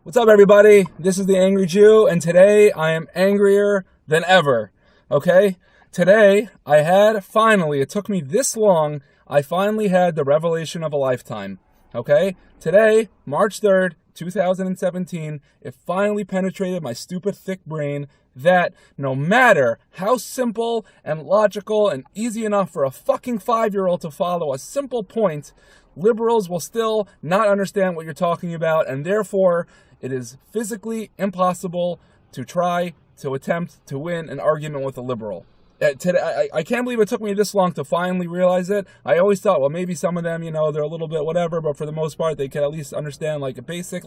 What's up, everybody? This is the Angry Jew, and today I am angrier than ever. Okay? Today, it took me this long, I finally had the revelation of a lifetime. Okay? Today, March 3rd, 2017, it finally penetrated my stupid thick brain that no matter how simple and logical and easy enough for a fucking 5-year-old to follow a simple point, liberals will still not understand what you're talking about, and therefore it is physically impossible to try to attempt to win an argument with a liberal. Today, I can't believe it took me this long to finally realize it. I always thought, well, maybe some of them, they're a little bit whatever, but for the most part, they can at least understand like a basic.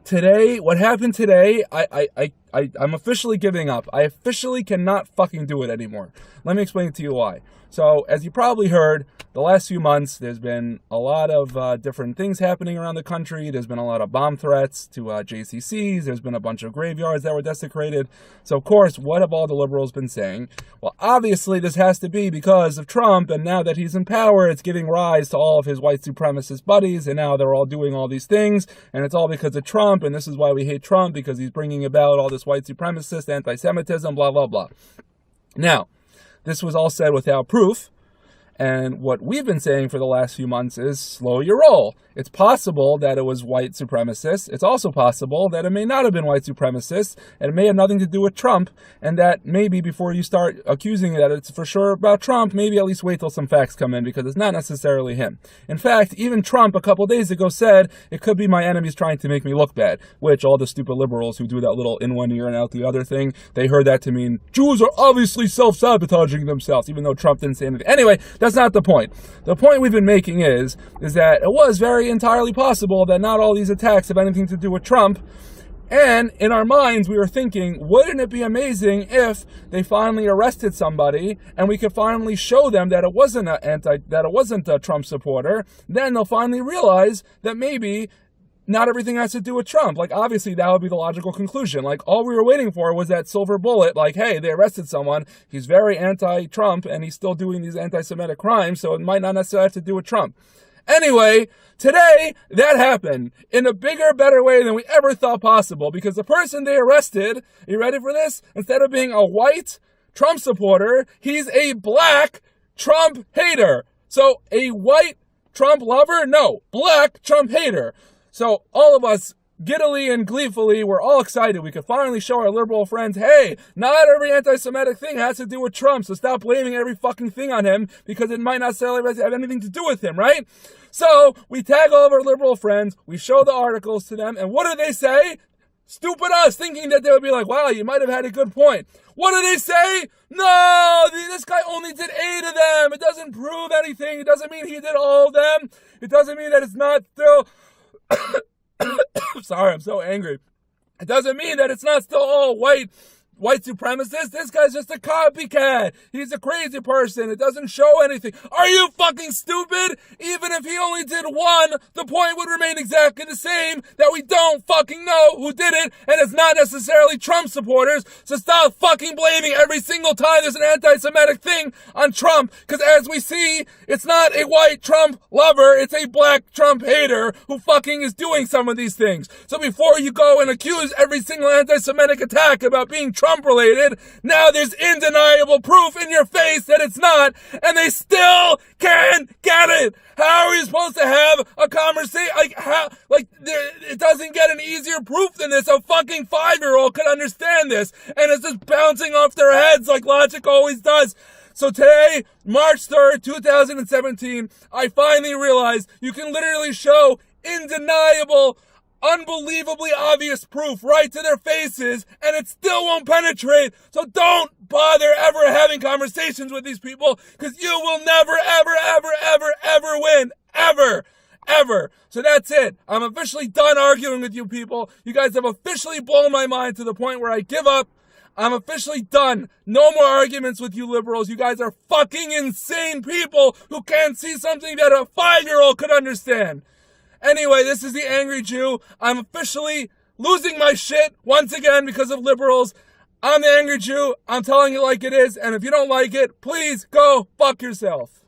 Today, what happened today, I'm officially giving up. I officially cannot fucking do it anymore. Let me explain to you why. So, as you probably heard, the last few months, there's been a lot of different things happening around the country. There's been a lot of bomb threats to JCCs. There's been a bunch of graveyards that were desecrated. So, of course, what have all the liberals been saying? Well, obviously, this has to be because of Trump, and now that he's in power, it's giving rise to all of his white supremacist buddies, and now they're all doing all these things, and it's all because of Trump, and this is why we hate Trump, because he's bringing about all this white supremacist anti-Semitism, blah, blah, blah. Now, this was all said without proof, and what we've been saying for the last few months is slow your roll. It's possible that it was white supremacists. It's also possible that it may not have been white supremacists, and it may have nothing to do with Trump, and that maybe before you start accusing that it's for sure about Trump, maybe at least wait till some facts come in, because it's not necessarily him. In fact, even Trump a couple days ago said, it could be my enemies trying to make me look bad, which all the stupid liberals who do that little in one ear and out the other thing, they heard that to mean Jews are obviously self-sabotaging themselves, even though Trump didn't say anything. Anyway, that's not the point. The point we've been making is that it was very entirely possible that not all these attacks have anything to do with Trump. And in our minds, we were thinking, wouldn't it be amazing if they finally arrested somebody and we could finally show them that it wasn't a Trump supporter? Then they'll finally realize that maybe not everything has to do with Trump. Like, obviously, that would be the logical conclusion. Like, all we were waiting for was that silver bullet. Like, hey, they arrested someone. He's very anti-Trump, and he's still doing these anti-Semitic crimes, so it might not necessarily have to do with Trump. Anyway, today, that happened in a bigger, better way than we ever thought possible, because the person they arrested, you ready for this? Instead of being a white Trump supporter, he's a black Trump hater. So, a white Trump lover? No, black Trump hater. So all of us, giddily and gleefully, we're all excited. We could finally show our liberal friends, hey, not every anti-Semitic thing has to do with Trump, so stop blaming every fucking thing on him, because it might not necessarily have anything to do with him, right? So we tag all of our liberal friends, we show the articles to them, and what do they say? Stupid us, thinking that they would be like, wow, you might have had a good point. What do they say? No, this guy only did 8 of them. It doesn't prove anything. It doesn't mean he did all of them. It doesn't mean that it's not still... Sorry, I'm so angry. It doesn't mean that it's not still all white supremacists. This guy's just a copycat. He's a crazy person. It doesn't show anything. Are you fucking stupid? Even if he only did 1, the point would remain exactly the same, that we don't fucking know who did it, and it's not necessarily Trump supporters, so stop fucking blaming every single time there's an anti-Semitic thing on Trump, because as we see, it's not a white Trump lover, it's a black Trump hater who fucking is doing some of these things. So before you go and accuse every single anti-Semitic attack about being Trump-related, now there's undeniable proof in your face that it's not, and they still can't get it. How are you supposed to have a conversation? It doesn't get an easier proof than this. A fucking 5-year-old could understand this, and it's just bouncing off their heads like logic always does. So today, March 3rd, 2017, I finally realized you can literally show undeniable, unbelievably obvious proof right to their faces, and it still won't penetrate. So don't bother ever having conversations with these people, because you will never, ever, ever, ever, ever win. Ever. So that's it. I'm officially done arguing with you people. You guys have officially blown my mind to the point where I give up. I'm officially done. No more arguments with you liberals. You guys are fucking insane people who can't see something that a 5-year-old could understand. Anyway, this is the Angry Jew. I'm officially losing my shit once again because of liberals. I'm the Angry Jew. I'm telling you like it is. And if you don't like it, please go fuck yourself.